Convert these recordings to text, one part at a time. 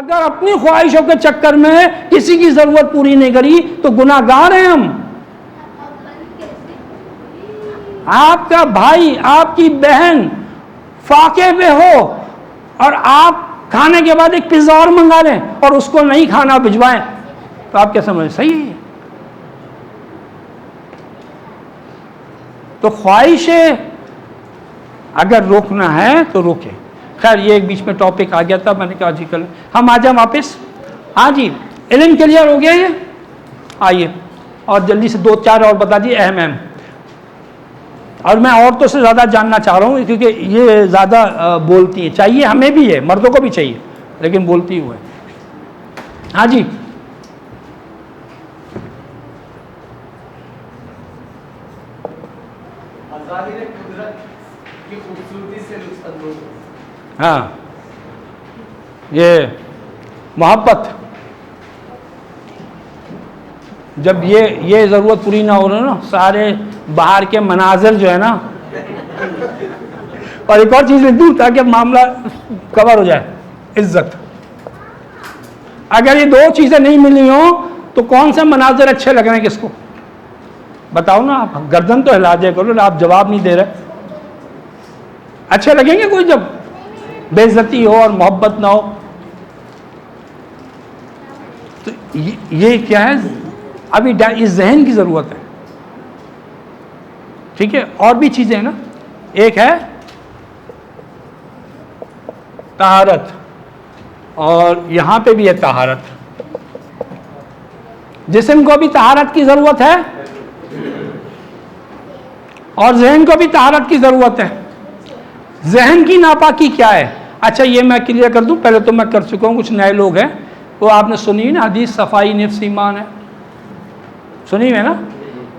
अगर अपनी ख्वाहिशों के चक्कर में किसी की जरूरत पूरी नहीं करी तो गुनाहगार हैं हम। आपका भाई, आपकी बहन फाके में हो और आप खाने के बाद एक पिज्जा और मंगा लें और उसको नहीं खाना भिजवाएं, तो आप क्या समझ सही है? तो ख्वाहिशें अगर रोकना है तो रोके। खैर ये एक बीच में टॉपिक आ गया था, मैंने कहा जी कल हम आ जाए वापस। हाँ जी, इल्म क्लियर हो गया ये? आइए और जल्दी से 2-4 और बता दिए अहम। और मैं औरतों से ज़्यादा जानना चाह रहा हूँ क्योंकि ये ज़्यादा बोलती है, चाहिए हमें भी है, मर्दों को भी चाहिए, लेकिन बोलती हुए। हाँ जी, हाँ, ये मोहब्बत जब ये ज़रूरत पूरी ना हो रही ना, सारे बाहर के मनाजिर जो है ना, और एक और चीज़ लिख दूँ ताकि मामला कवर हो जाए, इज्जत। अगर ये 2 चीज़ें नहीं मिली हो तो कौन से मनाजिर अच्छे लग रहे हैं किसको? बताओ ना, आप गर्दन तो हिला दिया करो, आप जवाब नहीं दे रहे। अच्छे लगेंगे कोई जब बेइज्जती हो और मोहब्बत ना हो? तो ये क्या है? अभी इस जहन की ज़रूरत है, ठीक है? और भी चीज़ें हैं ना, एक है तहारत, और यहां पे भी है तहारत। जिस्म को भी तहारत की ज़रूरत है और जहन को भी तहारत की ज़रूरत है। जहन की नापाकी क्या है? अच्छा ये मैं क्लियर कर दूं, पहले तो मैं कर चुका हूं, कुछ नए लोग हैं वो आपने सुनी ना हदीस, सफाई निफ्स ईमान है, सुनी है ना?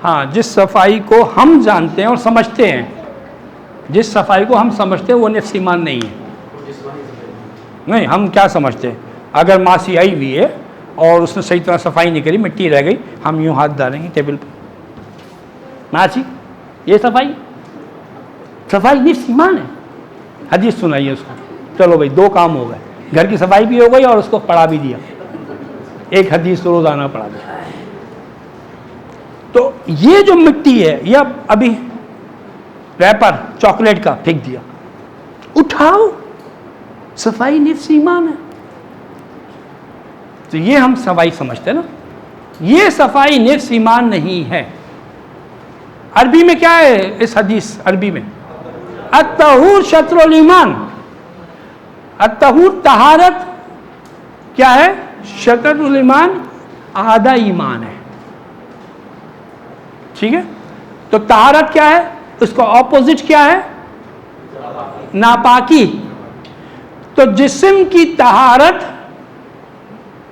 हाँ, जिस सफाई को हम जानते हैं और समझते हैं, जिस सफाई को हम समझते हैं वो निफ्स ईमान नहीं है। नहीं, हम क्या समझते हैं? अगर मासी आई हुई है और उसने सही तरह सफाई नहीं करी, मिट्टी रह गई, हम यूं हाथ डालेंगे टेबल पर, मासी ये सफाई निफ्स ईमान है। हदीस सुनाइए उसको। चलो भाई, 2 काम हो गए, घर की सफाई भी हो गई और उसको पढ़ा भी दिया, एक हदीस तो रोजाना पढ़ा दिया। तो ये जो मिट्टी है, या अभी रैपर चॉकलेट का फेंक दिया, उठाओ, सफाई निफ्स ईमान है। तो ये हम सफाई समझते हैं ना, ये सफाई निफ्स ईमान नहीं है। अरबी में क्या है इस हदीस? अरबी में अत्तहूर शत्रुल ईमान, अत्तहूर तहारत क्या है? शत्रुल ईमान, आधा ईमान है, ठीक है? तो तहारत क्या है? उसका ऑपोजिट क्या है? नापाकी। तो जिस्म की तहारत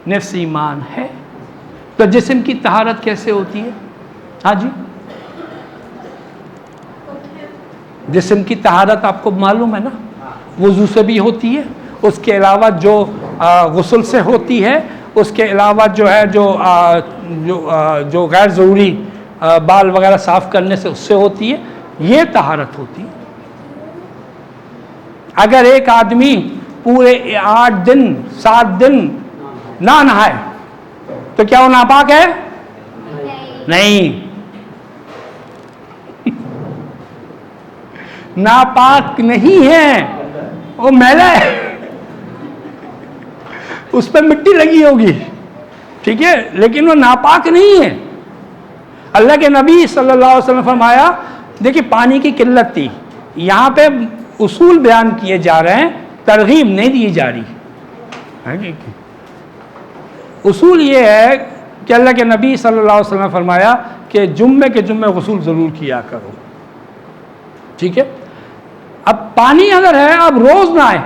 निफ्स ईमान है। तो जिस्म की तहारत कैसे होती है? हाँ जी, जिस्म की तहारत आपको मालूम है ना, वुजू से भी होती है, उसके अलावा जो गुस्ल से होती है, उसके अलावा जो है जो गैर ज़रूरी बाल वगैरह साफ करने से उससे होती है। ये तहारत होती है। अगर एक आदमी पूरे 8 दिन 7 दिन ना नहाए तो क्या वो नापाक है? नहीं, नापाक नहीं है, वो मैला है, उस पर मिट्टी लगी होगी, ठीक है, लेकिन वो नापाक नहीं है। अल्लाह के नबी सल्लल्लाहु अलैहि वसल्लम फरमाया, देखिए पानी की किल्लत थी, यहाँ पे उसूल बयान किए जा रहे हैं, तरगीब नहीं दी जा रही। उसूल ये है कि अल्लाह के नबी सल्लल्लाहु अलैहि वसल्लम ने फरमाया कि जुम्मे के जुम्मे गुस्ल ज़रूर किया करो, ठीक है? अब पानी अगर है, अब रोज़ ना आए,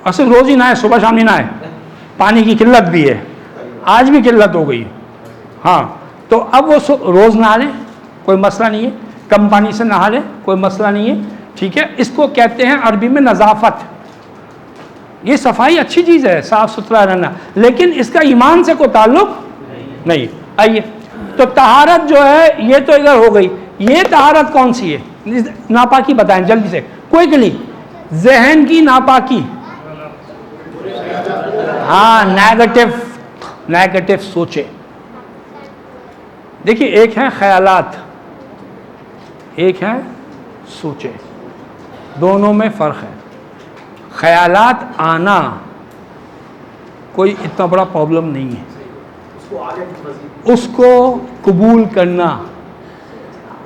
और सिर्फ रोज़ ही ना आए, सुबह शाम ही ना आए, पानी की किल्लत भी है, आज भी किल्लत हो गई, हाँ, तो अब वो रोज़ नहा लें, कोई मसला नहीं है, कम पानी से नहा लें, कोई मसला नहीं है, ठीक है? इसको कहते हैं अरबी में नज़ाफ़त। ये सफाई अच्छी चीज़ है, साफ़ सुथरा रहना, लेकिन इसका ईमान से कोई ताल्लुक़ नहीं। आइए, तो तहारत जो है ये तो इधर हो गई, ये तहारत कौन सी है? नापाकी बताएं जल्दी से, क्विकली। जहन की नापाकी, हाँ, नेगेटिव सोचे। देखिए, एक है ख्यालात, एक है सोचे, दोनों में फ़र्क है। ख्यालात आना कोई इतना बड़ा प्रॉब्लम नहीं है, उसको कबूल करना,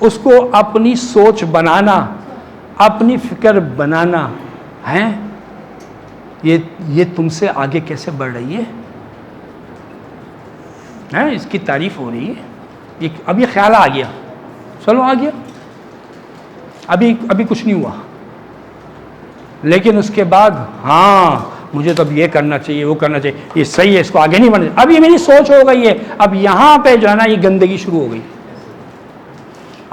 उसको अपनी सोच बनाना, अपनी फिक्र बनाना है। ये तुमसे आगे कैसे बढ़ रही है, इसकी तारीफ हो रही है। अब ये ख्याल आ गया, चलो आ गया, अभी कुछ नहीं हुआ, लेकिन उसके बाद हाँ मुझे तो अब ये करना चाहिए, वो करना चाहिए, ये सही है, इसको आगे नहीं बढ़ना। अब ये मेरी सोच हो गई है, अब यहाँ पे जो है ना ये गंदगी शुरू हो गई।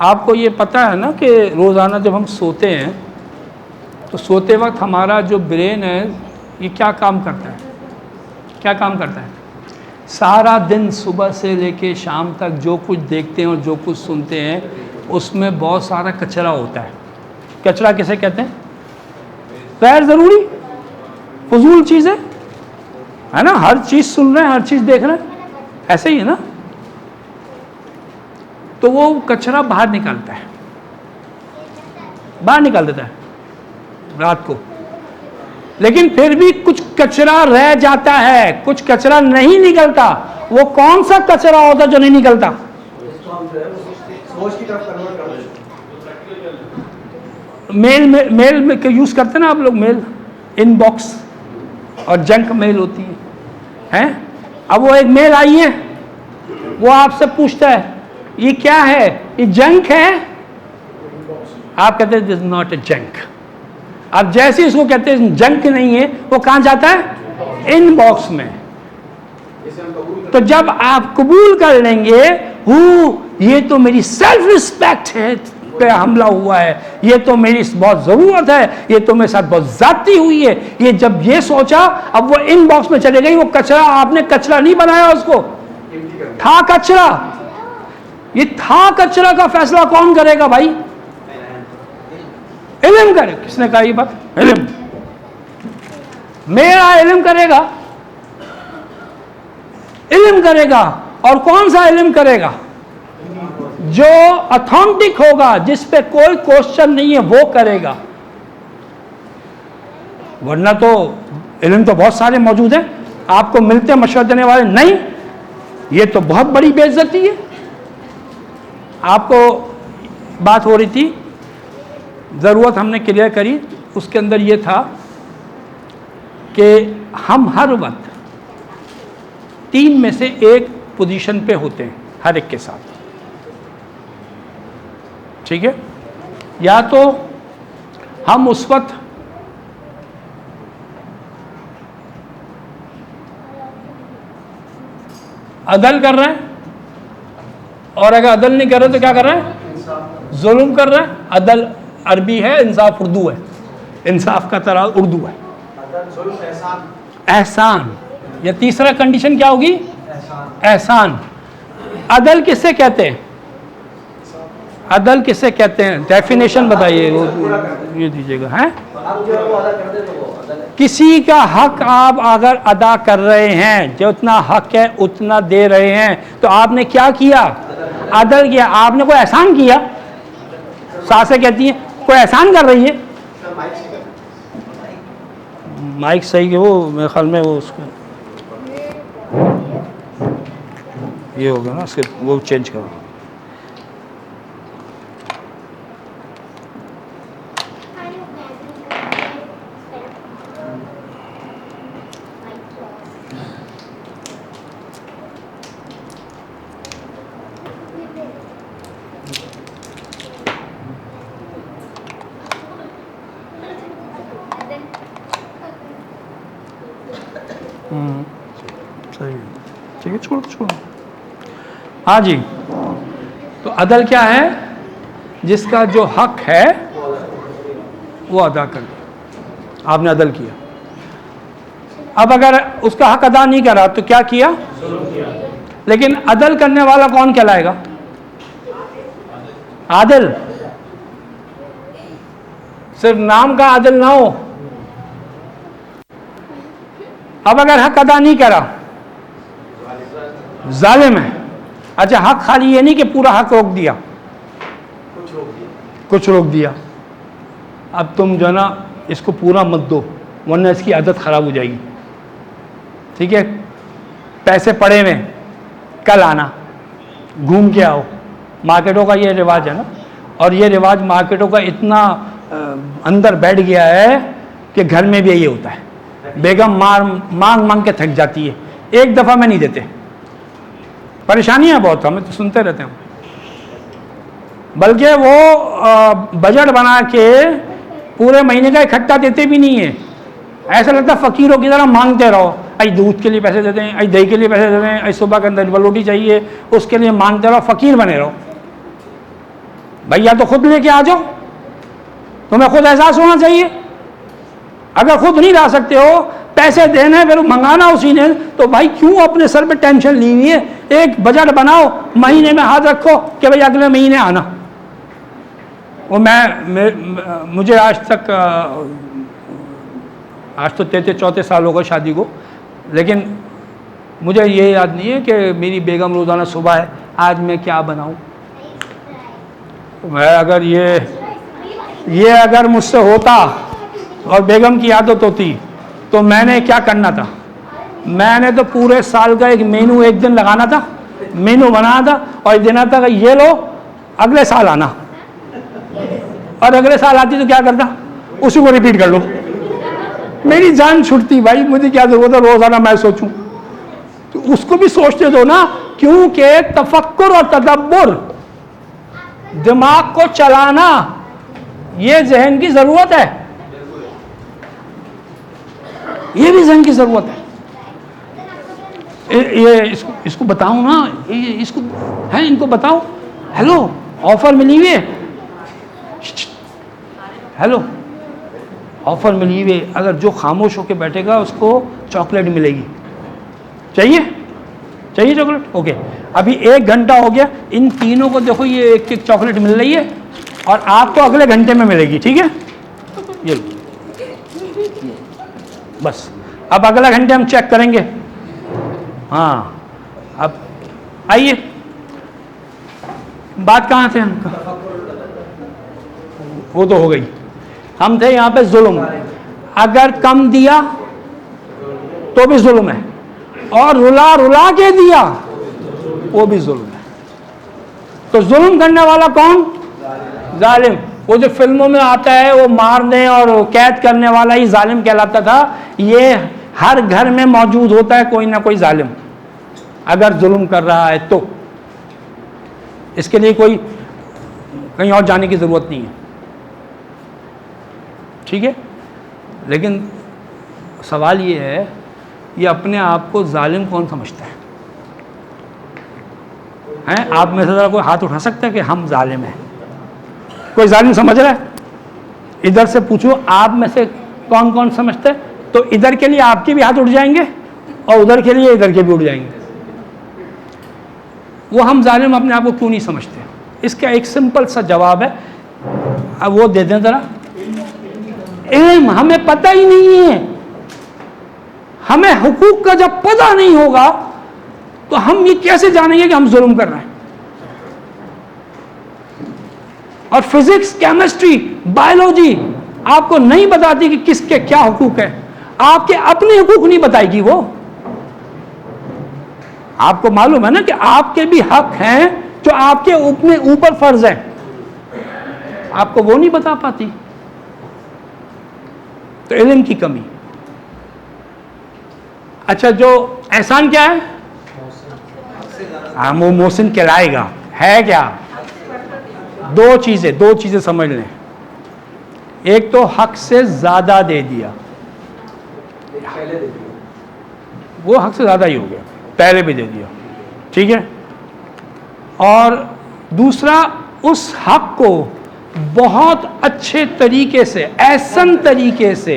आपको ये पता है ना कि रोज़ाना जब हम सोते हैं तो सोते वक्त हमारा जो ब्रेन है ये क्या काम करता है, क्या काम करता है? सारा दिन सुबह से लेके शाम तक जो कुछ देखते हैं और जो कुछ सुनते हैं उसमें बहुत सारा कचरा होता है। कचरा किसे कहते हैं? गैर ज़रूरी फजूल चीज़ें, है ना। हर चीज़ सुन रहे हैं, हर चीज़ देख रहे हैं, ऐसे ही है ना। तो वो कचरा बाहर निकालता है, बाहर निकाल देता है रात को, लेकिन फिर भी कुछ कचरा रह जाता है, कुछ कचरा नहीं निकलता। वो कौन सा कचरा होता जो नहीं निकलता? मेल में यूज करते हैं ना आप लोग, मेल इनबॉक्स और जंक मेल होती है। अब वो एक मेल आई है, वो आपसे पूछता है ये क्या है, ये जंक है? आप कहते हैं this is not a junk. अब जैसे इसको कहते हैं जंक नहीं है, वो कहां जाता है? इनबॉक्स में। तो जब आप कबूल कर लेंगे ये तो मेरी सेल्फ रिस्पेक्ट है पे हमला हुआ है, ये तो मेरी बहुत जरूरत है, ये तो मेरे साथ बहुत ज्यादती हुई है, ये जब ये सोचा, अब वो इनबॉक्स में चले गई। वो कचरा आपने कचरा नहीं बनाया, उसको था कचरा। ये था कचरा का फैसला कौन करेगा भाई? इल्म करे। किसने कहा ये बात? इल्म, मेरा इल्म करेगा, इल्म करेगा। और कौन सा इल्म करेगा? जो ऑथेंटिक होगा, जिस पे कोई क्वेश्चन नहीं है, वो करेगा। वरना तो इल्म तो बहुत सारे मौजूद हैं, आपको मिलते मशवरा देने वाले नहीं। ये तो बहुत बड़ी बेइज्जती है। आपको बात हो रही थी, ज़रूरत हमने क्लियर करी, उसके अंदर ये था कि हम हर वक्त 3 में से एक पोजीशन पे होते हैं हर एक के साथ, ठीक है। या तो हम उस वक्त अदल कर रहे हैं, और अगर अदल नहीं कर रहे तो क्या कर रहे हैं? जुल्म कर रहे हैं। अदल अरबी है, इंसाफ उर्दू है। इंसाफ का तरह उर्दू है। एहसान। या तीसरा कंडीशन क्या होगी? एहसान। अदल किससे कहते हैं? अदल किससे कहते हैं? डेफिनेशन बताइए, ये दीजिएगा। हैं किसी का हक आप अगर अदा कर रहे हैं, जो उतना हक है उतना दे रहे हैं, तो आपने क्या किया? अदल किया। आपने कोई एहसान किया। सासें कहती हैं कोई एहसान कर रही है। माइक सही है, वो मेरे ख्याल में वो उसका ये हो गया ना, उसके वो चेंज करो। सही है, ठीक है, छोड़ो। हाँ जी, तो अदल क्या है? जिसका जो हक है वो अदा कर दिया। आपने अदल किया। अब अगर उसका हक अदा नहीं करा तो क्या किया? लेकिन अदल करने वाला कौन कहलाएगा? आदिल। सिर्फ नाम का आदिल ना हो, अब अगर हक अदा नहीं करा, जालिम है। अच्छा, हक खाली ये नहीं कि पूरा हक रोक दिया, कुछ रोक दिया। अब तुम जो ना इसको पूरा मत दो, वरना इसकी आदत खराब हो जाएगी। ठीक है, पैसे पड़े में कल आना, घूम के आओ। मार्केटों का ये रिवाज है ना, और ये रिवाज मार्केटों का इतना अंदर बैठ गया है कि घर में भी यही होता है। बेगम मांग मांग के थक जाती है, एक दफ़ा में नहीं देते। परेशानियाँ बहुत, हमें तो सुनते रहते हैं। बल्कि वो बजट बना के पूरे महीने का इकट्ठा देते भी नहीं है। ऐसा लगता है फ़कीरों की तरह मांगते रहो। आई दूध के लिए पैसे देते हैं, आई दही के लिए पैसे देते हैं, आई सुबह के अंदर रोटी चाहिए, उसके लिए मांगते रहो, फ़कीर बने रहो। भैया तो खुद लेके आ जाओ, तुम्हें खुद एहसास होना चाहिए। अगर खुद नहीं ला सकते हो, पैसे देने फिर मंगाना उसी ने, तो भाई क्यों अपने सर पे टेंशन ली हुई है। एक बजट बनाओ, महीने में हाथ रखो कि भाई अगले महीने आना। वो मुझे आज तो 33-34 साल हो गए शादी को, लेकिन मुझे ये याद नहीं है कि मेरी बेगम रोज़ाना सुबह है आज मैं क्या बनाऊं। मैं अगर ये अगर मुझसे होता और बेगम की आदत होती तो मैंने क्या करना था। मैंने तो पूरे साल का एक मेनू एक दिन लगाना था, मेनू बनाना था और देना था कि ये लो अगले साल आना, और अगले साल आती तो क्या करता, उसी को रिपीट कर लो। मेरी जान छुटती भाई, मुझे क्या जरूरत है रोजाना मैं सोचूं। तो उसको भी सोचते दो ना, क्योंकि तफक्कुर और तदब्बुर, दिमाग को चलाना, ये जहन की जरूरत है, ये भी जहन की जरूरत है। ये इसको बताओ ना, इसको है, इनको बताओ हेलो ऑफर मिली हुई है, हेलो ऑफर मिली हुई है, अगर जो खामोश होकर बैठेगा उसको चॉकलेट मिलेगी। चाहिए चॉकलेट, ओके। अभी 1 घंटा हो गया, इन तीनों को देखो ये एक एक चॉकलेट मिल रही है और आपको अगले घंटे में मिलेगी। ठीक है, ये लो बस। अब अगला घंटे हम चेक करेंगे। हाँ, अब आइए, बात कहाँ थे हम? वो तो हो गई। हम थे यहाँ पे जुल्म। अगर कम दिया तो भी जुल्म है, और रुला रुला के दिया वो भी जुल्म है। तो जुल्म करने वाला कौन? जालिम। वो जो फिल्मों में आता है वो मारने और कैद करने वाला ही जालिम कहलाता था। ये हर घर में मौजूद होता है कोई ना कोई जालिम, अगर जुल्म कर रहा है तो। इसके लिए कोई कहीं और जाने की जरूरत नहीं है। ठीक है, लेकिन सवाल ये है, ये अपने आप को जालिम कौन समझता है? हैं? आप में से ज़रा कोई हाथ उठा सकता है कि हम जालिम हैं? कोई जालिम समझ रहा है? इधर से पूछो, आप में से कौन कौन समझते हैं? तो इधर के लिए आपके भी हाथ उठ जाएंगे और उधर के लिए इधर के भी उठ जाएंगे। वो हम जालिम अपने आप को क्यों नहीं समझते? इसका एक सिंपल सा जवाब है, अब वो दे दें ज़रा। इल्म हमें पता ही नहीं है। हमें हुकूक का जब पता नहीं होगा तो हम ये कैसे जानेंगे कि हम जुल्म कर रहे हैं? और फिजिक्स, केमिस्ट्री, बायोलॉजी आपको नहीं बताती कि किसके क्या हुकूक है। आपके अपने हुकूक नहीं बताएगी वो। आपको मालूम है ना कि आपके भी हक हैं जो आपके अपने ऊपर फर्ज है, आपको वो नहीं बता पाती। तो इल्म की कमी। अच्छा, जो एहसान क्या है? हाँ, वो मोहसिन कहलाएगा। है क्या? दो चीजें समझ लें। एक तो हक से ज्यादा दे दिया, वो हक से ज्यादा ही हो गया, पहले भी दे दिया। ठीक है। और दूसरा, उस हक को बहुत अच्छे तरीके से, एहसन तरीके से,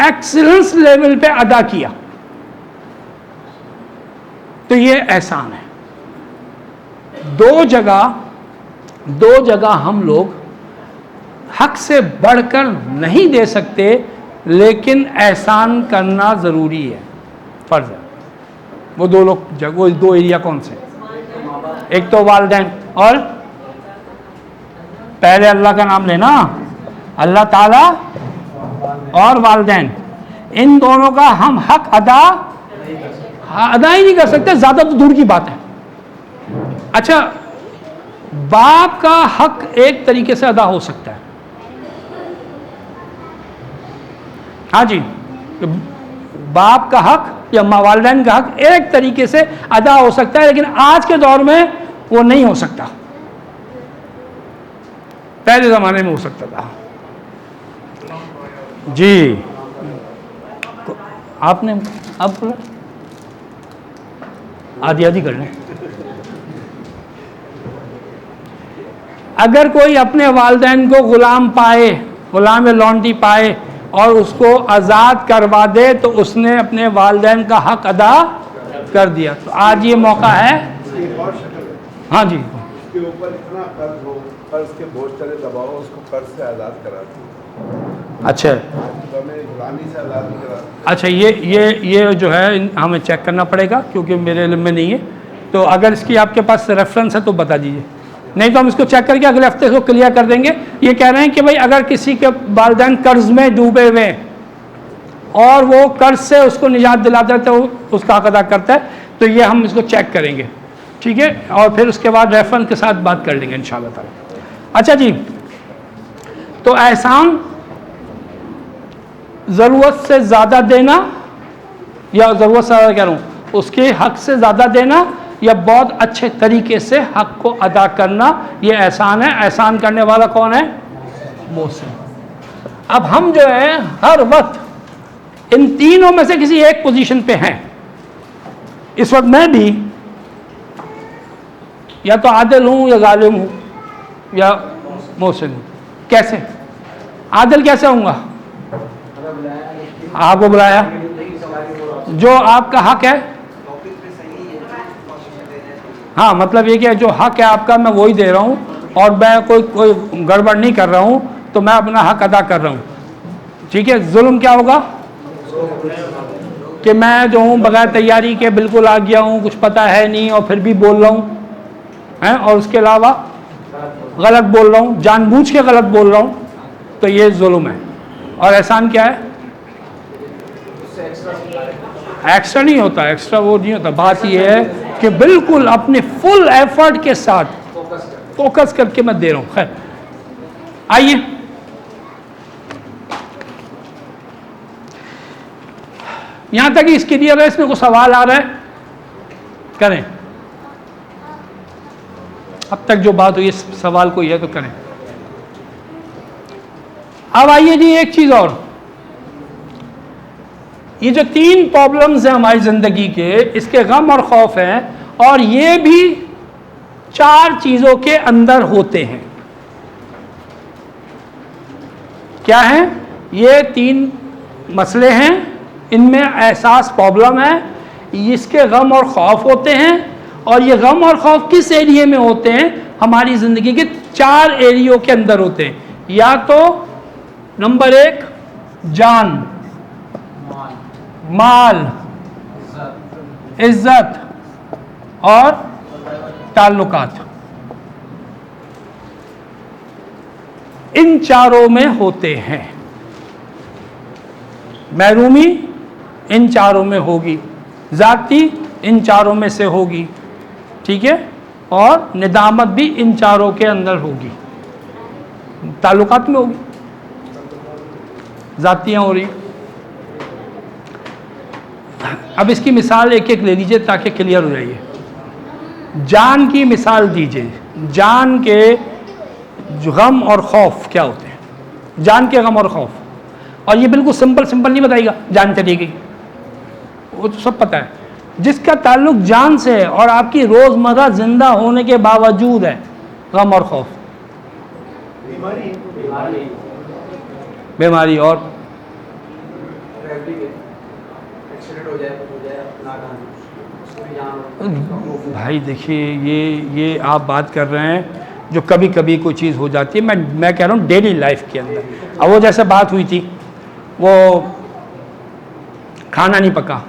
एक्सीलेंस लेवल पे अदा किया, तो ये एहसान है। दो जगह हम लोग हक से बढ़कर नहीं दे सकते, लेकिन एहसान करना जरूरी है। फ़र्ज़ है। वो दो लोग, वो दो एरिया कौन से? एक तो वालिदैन, और पहले अल्लाह का नाम लेना, अल्लाह ताला और वालिदैन, इन दोनों का हम हक अदा ही नहीं कर सकते, ज़्यादा तो दूर की बात है। अच्छा, बाप का हक एक तरीके से अदा हो सकता है, हाँ जी, बाप का हक या वालिदैन का हक एक तरीके से अदा हो सकता है, लेकिन आज के दौर में वो नहीं हो सकता। पहले ज़माने में हो सकता था जी। आपने अब बोला आधी आधी कर लें। अगर कोई अपने वालिदैन को गुलाम पाए, गुलाम या लौंडी पाए और उसको आज़ाद करवा दे, तो उसने अपने वालिदैन का हक अदा कर दिया। तो आज ये मौका है, हाँ जी, उसके ऊपर इतना कर्ज हो, कर्ज के बोझ तले दबाओ, उसको कर्ज से आज़ाद कराती। अच्छा, तो हमें गुलामी से आज़ाद नहीं कराती। अच्छा, ये जो है हमें चेक करना पड़ेगा, क्योंकि मेरे इल्म में नहीं है। तो अगर इसकी आपके पास रेफरेंस है तो बता दीजिए, नहीं तो हम इसको चेक करके अगले हफ्ते को क्लियर कर देंगे। ये कह रहे हैं कि भाई अगर किसी के वालिदैन कर्ज में डूबे हुए और वो कर्ज से उसको निजात दिलाता है तो उसका हक अदा करता है, तो ये हम इसको चेक करेंगे, ठीक है, और फिर उसके बाद रेफरेंस के साथ बात कर लेंगे इंशाल्लाह ताला। अच्छा जी, तो एहसान ज़रूरत से ज़्यादा देना, या ज़रूरत से ज़्यादा कह रहा हूँ, उसके हक से ज़्यादा देना, या बहुत अच्छे तरीके से हक को अदा करना, ये एहसान है। एहसान करने वाला कौन है? मोहसिन। अब हम जो है हर वक्त इन तीनों में से किसी एक पोजीशन पे हैं। इस वक्त मैं भी या तो आदिल हूं, या जालिम हूं, या मोहसिन हूं। कैसे आदिल कैसे होऊंगा? आपको बुलाया, जो आपका हक है, हाँ, मतलब ये कि जो हक है आपका मैं वही दे रहा हूँ, और मैं कोई गड़बड़ नहीं कर रहा हूँ, तो मैं अपना हक अदा कर रहा हूँ, ठीक है। जुल्म क्या होगा कि मैं जो हूँ बगैर तैयारी के बिल्कुल आ गया हूँ, कुछ पता है नहीं और फिर भी बोल रहा हूँ, हैं, और उसके अलावा गलत बोल रहा हूँ, जानबूझ के गलत बोल रहा हूँ, तो ये जुल्म है। और एहसान क्या है? एक्स्ट्रा नहीं होता, एक्स्ट्रा वो नहीं होता। बात ये है कि बिल्कुल अपने फुल एफर्ट के साथ फोकस करके मैं दे रहा हूं। खैर, आइए यहां तक इसके लिए अगर इसमें कोई सवाल आ रहा है करें। अब तक जो बात हुई इस सवाल कोई है तो करें। अब आइए जी, एक चीज और, ये जो तीन प्रॉब्लम्स हैं हमारी जिंदगी के, इसके गम और खौफ हैं, और ये भी चार चीजों के अंदर होते हैं। क्या है? ये तीन मसले हैं, इनमें एहसास प्रॉब्लम है, इसके गम और खौफ होते हैं, और ये गम और खौफ किस एरिया में होते हैं? हमारी जिंदगी के चार एरियो के अंदर होते हैं। या तो नंबर एक, जान, माल, इज्जत और ताल्लुकात, इन चारों में होते हैं। महरूमी इन चारों में होगी, जाती इन चारों में से होगी, ठीक है, और निदामत भी इन चारों के अंदर होगी। ताल्लुकात में होगी, जातियां हो रही। अब इसकी मिसाल एक एक ले लीजिए ताकि क्लियर हो जाइए। जान की मिसाल दीजिए, जान के गम और खौफ क्या होते हैं? जान के गम और खौफ, और ये बिल्कुल सिंपल सिंपल नहीं बताएगा, जान चली गई वो तो सब पता है। जिसका ताल्लुक जान से है और आपकी रोजमर्रा जिंदा होने के बावजूद है, गम और खौफ, बीमारी और भाई देखिए, ये आप बात कर रहे हैं जो कभी कभी कोई चीज़ हो जाती है। मैं कह रहा हूँ डेली लाइफ के अंदर। अब वो जैसे बात हुई थी, वो खाना नहीं पका,